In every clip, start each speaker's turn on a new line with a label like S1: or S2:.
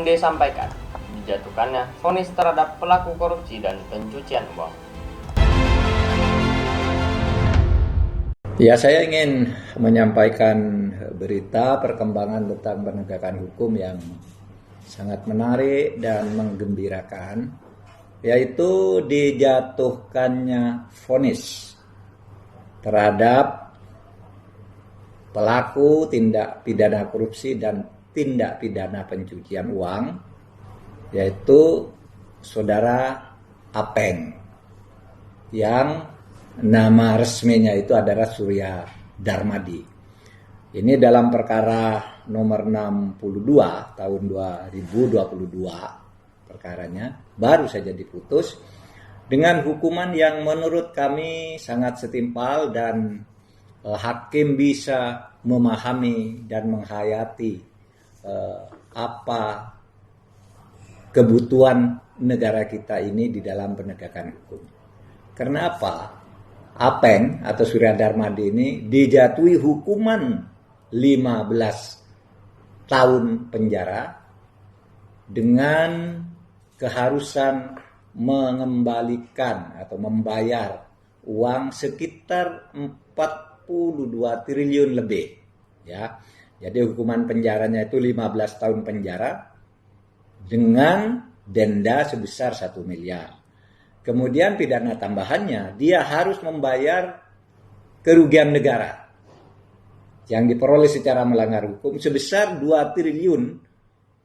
S1: yang disampaikan, dijatuhkannya vonis terhadap pelaku korupsi dan pencucian uang.
S2: Ya, saya ingin menyampaikan berita perkembangan tentang penegakan hukum yang sangat menarik dan menggembirakan, yaitu dijatuhkannya vonis terhadap pelaku tindak pidana korupsi dan tindak pidana pencucian uang, yaitu saudara Apeng, yang nama resminya itu adalah Surya Darmadi. Ini dalam perkara nomor 62 tahun 2022, perkaranya baru saja diputus dengan hukuman yang menurut kami sangat setimpal dan hakim bisa memahami dan menghayati apa kebutuhan negara kita ini di dalam penegakan hukum. Karena apa? Apeng atau Surya Darmadi ini dijatuhi hukuman 15 tahun penjara dengan keharusan mengembalikan atau membayar uang sekitar 42 triliun lebih, ya. Jadi hukuman penjaranya itu 15 tahun penjara dengan denda sebesar 1 miliar. Kemudian pidana tambahannya, dia harus membayar kerugian negara yang diperoleh secara melanggar hukum sebesar 2 triliun,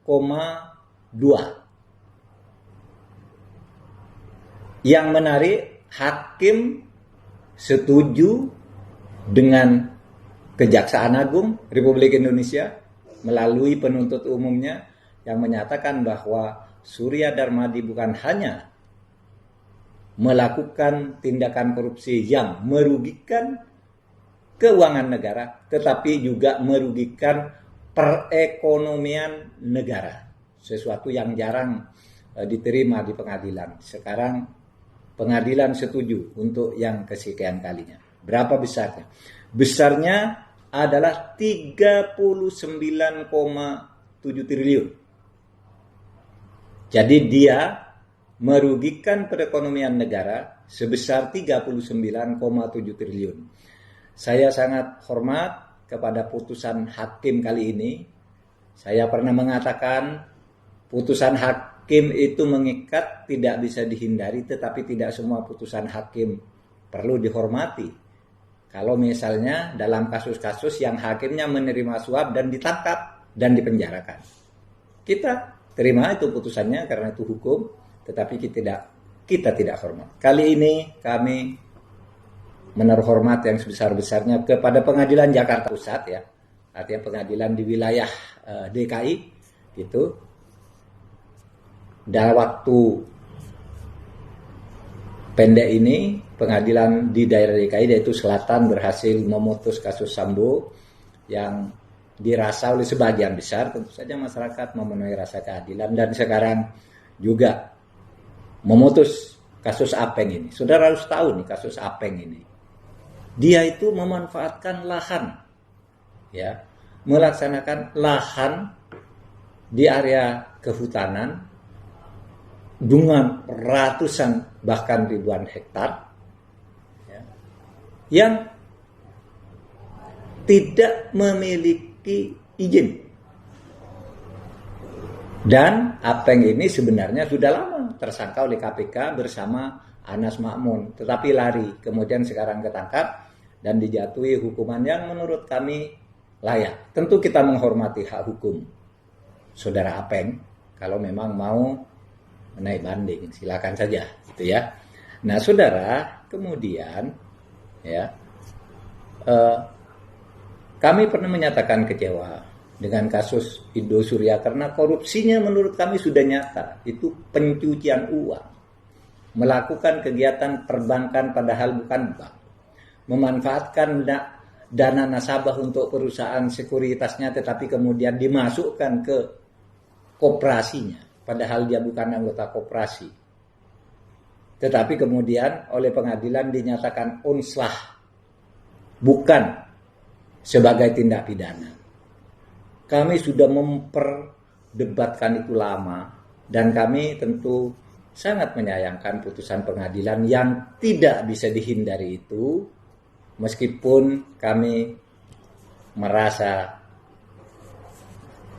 S2: 2. Yang menarik, hakim setuju dengan Kejaksaan Agung Republik Indonesia melalui penuntut umumnya yang menyatakan bahwa Surya Darmadi bukan hanya melakukan tindakan korupsi yang merugikan keuangan negara, tetapi juga merugikan perekonomian negara. Sesuatu yang jarang diterima di pengadilan. Sekarang pengadilan setuju untuk yang kesekian kalinya. Berapa besarnya? Besarnya adalah 39,7 triliun. Jadi dia merugikan perekonomian negara sebesar 39,7 triliun. Saya sangat hormat kepada putusan hakim kali ini. Saya pernah mengatakan putusan hakim itu mengikat, tidak bisa dihindari, tetapi tidak semua putusan hakim perlu dihormati. Kalau misalnya dalam kasus-kasus yang hakimnya menerima suap dan ditangkap dan dipenjarakan, kita terima itu putusannya karena itu hukum, tetapi kita tidak hormat. Kali ini kami menaruh hormat yang sebesar-besarnya kepada Pengadilan Jakarta Pusat, ya, artinya pengadilan di wilayah DKI gitu. Dalam waktu pendek ini pengadilan di daerah DKI, yaitu Selatan, berhasil memutus kasus Sambo yang dirasa oleh sebagian besar tentu saja masyarakat memenuhi rasa keadilan, dan sekarang juga memutus kasus Apeng ini. Saudara harus tahu nih, kasus Apeng ini, dia itu memanfaatkan lahan, ya, melaksanakan lahan di area kehutanan dengan ratusan bahkan ribuan hektar, ya, yang tidak memiliki izin. Dan Apeng ini sebenarnya sudah lama tersangka oleh KPK bersama Anas Makmun, tetapi lari, kemudian sekarang ketangkap dan dijatuhi hukuman yang menurut kami layak. Tentu kita menghormati hak hukum saudara Apeng. Kalau memang mau menaik banding, silakan saja, gitu ya. Nah, saudara, kemudian, ya, kami pernah menyatakan kecewa dengan kasus Indosuria karena korupsinya menurut kami sudah nyata, itu pencucian uang, melakukan kegiatan perbankan padahal bukan bank, memanfaatkan dana nasabah untuk perusahaan sekuritasnya, tetapi kemudian dimasukkan ke koperasinya, padahal dia bukan anggota koperasi. Tetapi kemudian oleh pengadilan dinyatakan unslah, bukan sebagai tindak pidana. Kami sudah debatkan itu lama, dan kami tentu sangat menyayangkan putusan pengadilan yang tidak bisa dihindari itu, meskipun kami merasa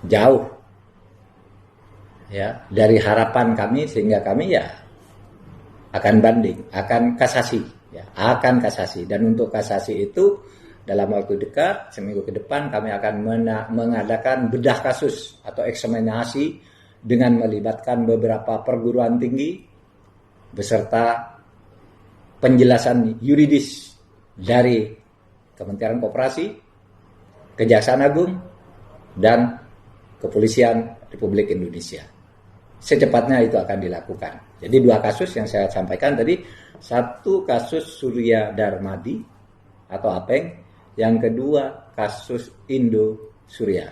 S2: jauh ya dari harapan kami, sehingga kami ya akan banding, akan kasasi, dan untuk kasasi itu dalam waktu dekat, seminggu ke depan kami akan mengadakan bedah kasus atau eksaminasi dengan melibatkan beberapa perguruan tinggi beserta penjelasan yuridis dari Kementerian Koperasi, Kejaksaan Agung, dan Kepolisian Republik Indonesia. Secepatnya itu akan dilakukan. Jadi 2 kasus yang saya sampaikan tadi, satu kasus Surya Darmadi atau Apeng, yang kedua kasus Indo Surya.